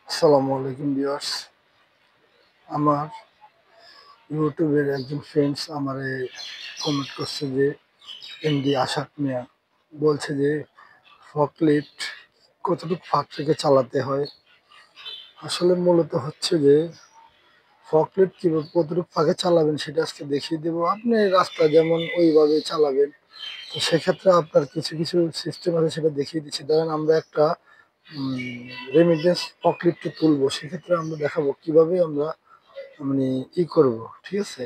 আসসালামু আলাইকুম ভিউয়ার্স। আমার ইউটিউবের একজন ফ্রেন্ডস আমারে কমেন্ট করছে যে এমডি আশাক মিয়া বলছে যে ফকলিফট কতটুকু ফাঁক থেকে চালাতে হয়। আসলে মূলত হচ্ছে যে ফকলিফট কীভাবে কতটুকু ফাঁকে চালাবেন সেটা আজকে দেখিয়ে দেবো। আপনি রাস্তা যেমন ওইভাবে চালাবেন, তো সেক্ষেত্রে আপনার কিছু কিছু সিস্টেম আছে সেটা দেখিয়ে দিচ্ছি। ধরেন আমরা একটা রেমিটেন্স ফকলিফটে তুলবো, সেক্ষেত্রে আমরা দেখাবো কিভাবে আমরা মানে করব। ঠিক আছে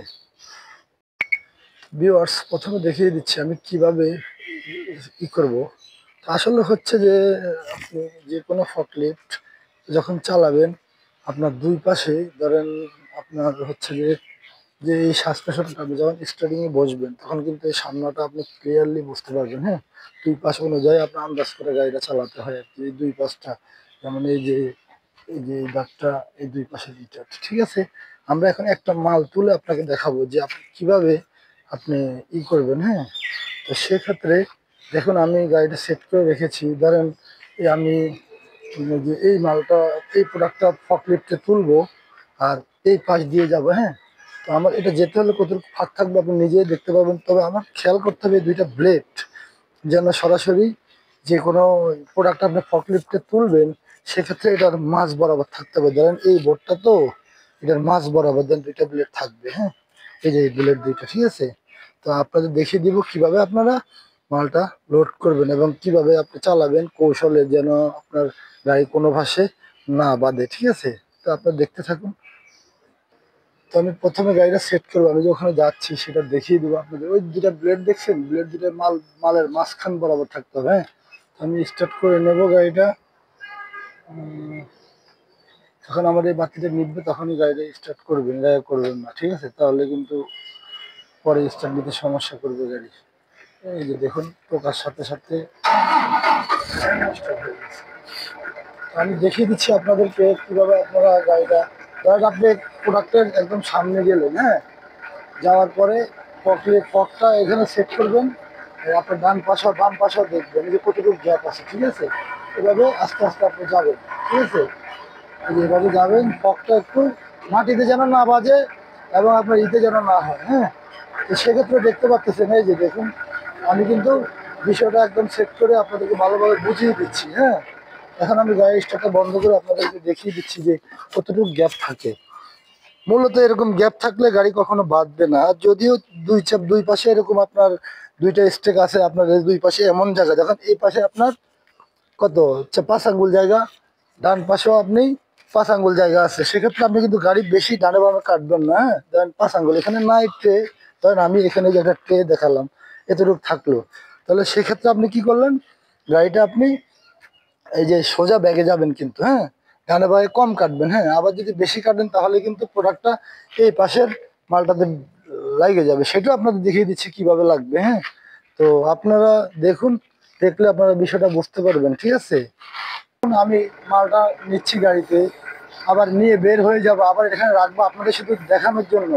ভিউয়ার্স, প্রথমে দেখিয়ে দিচ্ছি আমি কিভাবে করব। আসলে হচ্ছে যে আপনি যে কোনো ফকলিফট যখন চালাবেন, আপনার দুই পাশে ধরেন আপনার হচ্ছে যে যে এই সাসপেনশনটা আপনি যখন স্টার্টিং এ বসবেন তখন কিন্তু এই সামনাটা আপনি ক্লিয়ারলি বুঝতে পারবেন। হ্যাঁ, দুই পাশ অনুযায়ী আপনার আন্দাজ করে গাড়িটা চালাতে হয় আর কি। এই দুই পাশটা যেমন এই যে এই দাগটা, এই দুই পাশে দুইটা, ঠিক আছে। আমরা এখন একটা মাল তুলে আপনাকে দেখাবো যে আপনি কিভাবে আপনি করবেন। হ্যাঁ, তো সেক্ষেত্রে দেখুন আমি গাড়িটা সেট করে রেখেছি। ধরেন আমি যে এই মালটা, এই প্রোডাক্টটা ফকলিফটে তুলবো আর এই পাশ দিয়ে যাব। হ্যাঁ, তো আমার এটা যেতে হলে কতটুকু ফাঁক থাকবে আপনি নিজেই দেখতে পাবেন। তবে আমার খেয়াল করতে হবে এই দুইটা ব্লেড যেন সরাসরি যে কোনো প্রোডাক্ট আপনি ফকলিফটে তুলবেন সেক্ষেত্রে এটার মাঝ বরাবর থাকতে হবে। ধরেন এই বোর্ডটা তো এটার মাঝ বরাবর দেন দুইটা ব্লেড থাকবে। হ্যাঁ, এই যে ব্লেড দুইটা, ঠিক আছে। তো আপনাদের দেখিয়ে দিব কিভাবে আপনারা মালটা লোড করবেন এবং কিভাবে আপনি চালাবেন কৌশলে, যেন আপনার গাড়ি কোনো ভাষে না বাঁধে। ঠিক আছে, তো আপনারা দেখতে থাকুন। তো আমি প্রথমে গাড়িটা সেট করবো, আমি যে ওখানে যাচ্ছি সেটা দেখিয়ে দেবো আপনাদের। ওই দুটা ব্লেড দেখছেন, ব্লেড দুটা মালের মাঝখান বরাবর থাকতে হবে। হ্যাঁ, আমি স্টার্ট করে নেব গাড়িটা। যখন আমার এই বাতিটা নিববে তখনই গাড়িটা স্টার্ট করবেন, গাড়ি করবেন না, ঠিক আছে। তাহলে কিন্তু পরে স্টার্ট নিতে সমস্যা করবে গাড়ি। এই যে দেখুন টোকার সাথে সাথে স্টার্ট হয়ে গেছে। আমি দেখিয়ে দিচ্ছি আপনাদেরকে কিভাবে আপনারা গাড়িটা, ধরেন আপনি প্রোডাক্টের একদম সামনে গেলেন। হ্যাঁ, যাওয়ার পরে ফকটা এখানে সেট করবেন। আর আপনার ডান পাশে বাম পাশেও দেখবেন যে কতটুকু গ্যাপ আছে। ঠিক আছে, এভাবে আস্তে আস্তে আপনি যাবেন। ঠিক আছে, এভাবে যাবেন, ফকটা একটু মাটিতে যেন না বাজে এবং আপনার যেন না হয়। হ্যাঁ, তো সেক্ষেত্রে দেখতে পাচ্ছেন এই যে দেখুন আমি কিন্তু বিষয়টা একদম সেট করে আপনাদেরকে ভালোভাবে বুঝিয়ে দিচ্ছি। হ্যাঁ, এখন আমি গাড়ি স্টার্টটা বন্ধ করে আপনাদেরকে দেখিয়ে দিচ্ছি যে কতটুকু গ্যাপ থাকে। মূলত এরকম গ্যাপ থাকলে গাড়ি কখনো বাঁধবে না। আর যদিও দুই পাশে এরকম আপনার দুইটা স্টেক আছে, আপনার দুই পাশে এমন জায়গা, দেখেন এই পাশে আপনার কত হচ্ছে 5 আঙ্গুল জায়গা, ডান পাশেও আপনি 5 আঙ্গুল জায়গা আছে। সেক্ষেত্রে আপনি কিন্তু গাড়ি বেশি ডানে বামে কাটবেন না। হ্যাঁ, ধরেন 5 আঙ্গুল এখানে নাই ট্রে, ধরেন আমি এখানে যে একটা ট্রে দেখালাম এতটুকু থাকলো, তাহলে সেক্ষেত্রে আপনি কি করলেন, গাড়িটা আপনি এই যে সোজা ব্যাগে যাবেন কিন্তু। হ্যাঁ, ডানে বামে কম কাটবেন। হ্যাঁ, আবার যদি বেশি কাটেন তাহলে কিন্তু প্রোডাক্টটা এই পাশের মালটাতে লাগে যাবে। সেটাও আপনাদের দেখিয়ে দিচ্ছি কিভাবে লাগবে। হ্যাঁ, তো আপনারা দেখুন, দেখলে আপনারা বিষয়টা বুঝতে পারবেন। ঠিক আছে, আমি মালটা নিচ্ছি গাড়িতে, আবার নিয়ে বের হয়ে যাব, আবার এখানে রাখবো আপনাদের শুধু দেখানোর জন্য।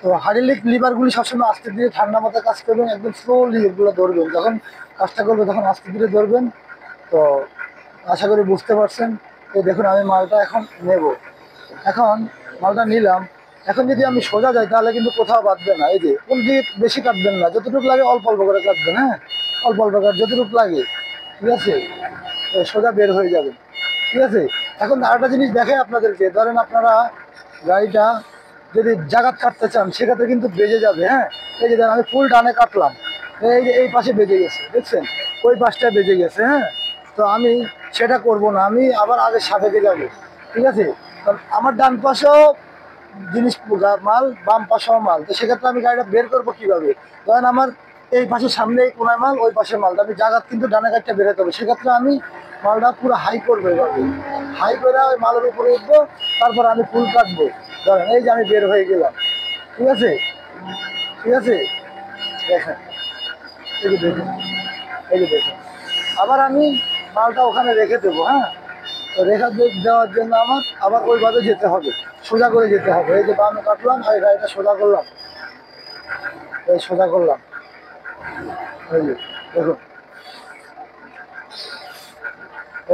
তো হাইড্রোলিক লিভারগুলি সবসময় আস্তে ধীরে ঠান্ডা মাথায় কাজ করবেন, একদম স্লোলি এগুলো ধরবেন। যখন কাজটা করবে তখন আস্তে ধীরে ধরবেন। তো আশা করি বুঝতে পারছেন। এই দেখুন আমি মালটা এখন নেব, এখন মালটা নিলাম। এখন যদি আমি সোজা যাই তাহলে কিন্তু কোথাও বাঁধবে না। এই যে কোন দিকে বেশি কাটবেন না, যতটুকু লাগে অল্প অল্প করে কাটবেন। হ্যাঁ, অল্প অল্প কাট যতটুকু লাগে, ঠিক আছে, সোজা বের হয়ে যাবে। ঠিক আছে, এখন আরেকটা জিনিস দেখে আপনাদেরকে, ধরেন আপনারা গাড়িটা যদি জাগাত কাটতে চান সেক্ষেত্রে কিন্তু বেজে যাবে। হ্যাঁ, এই যে আমি ফুল ডানে কাটলাম, এই যে এই পাশে বেজে গেছে, দেখছেন ওই পাশটা বেজে গেছে। হ্যাঁ, তো আমি সেটা করব না, আমি আবার আগে সাপেকে যাবো। ঠিক আছে, কারণ আমার ডান পাশেও জিনিস মাল, বাম পাশেও মাল, তো সেক্ষেত্রে আমি গাড়িটা বের করবো কিভাবে। ধরেন আমার এই পাশে সামনে এই কোনায় মাল, ওই পাশে মাল, আমি জায়গা কিন্তু ডানা গাড়িটা বেরোতে হবে। সেক্ষেত্রে আমি মালটা পুরো হাই করবো, এভাবে হাই করে ওই মালের উপরে উঠবো, তারপর আমি ফুল কাটবো। ধরেন এই যে আমি বের হয়ে গেলাম। ঠিক আছে, ঠিক আছে, দেখেন এই যে দেখুন, এই যে দেখুন আবার আমি মালটা ওখানে রেখে দেবো। হ্যাঁ, তো রেখা দেওয়ার জন্য আমার আবার ওইভাবে যেতে হবে, সোজা করে যেতে হবে। এই যে বামে কাটলাম আর গাড়িটা সোজা করলাম, এই সোজা করলাম, এই যে দেখুন,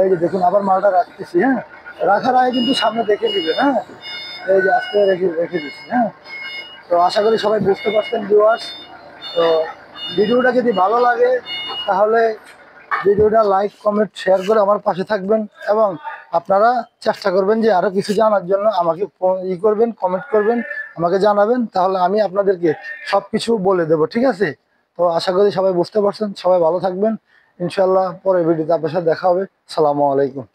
এই যে দেখুন আবার মালটা রাখতেছি। হ্যাঁ, রাখার আগে কিন্তু সামনে দেখে দিবেন, হ্যাঁ। এই যে আস্তে রেখে রেখে দিচ্ছি, হ্যাঁ। তো আশা করি সবাই বুঝতে পারছেন ভিউয়ার্স। তো ভিডিওটা যদি ভালো লাগে তাহলে ভিডিওটা লাইক কমেন্ট শেয়ার করে আমার পাশে থাকবেন, এবং আপনারা চেষ্টা করবেন যে আরো কিছু জানার জন্য আমাকে করবেন, কমেন্ট করবেন, আমাকে জানাবেন, তাহলে আমি আপনাদেরকে সবকিছু বলে দেব, ঠিক আছে? তো আশা করি সবাই বুঝতে পারছেন, সবাই ভালো থাকবেন। ইনশাল্লাহ পরের ভিডিওতে আপনার সাথে দেখা হবে। সালামু আলাইকুম।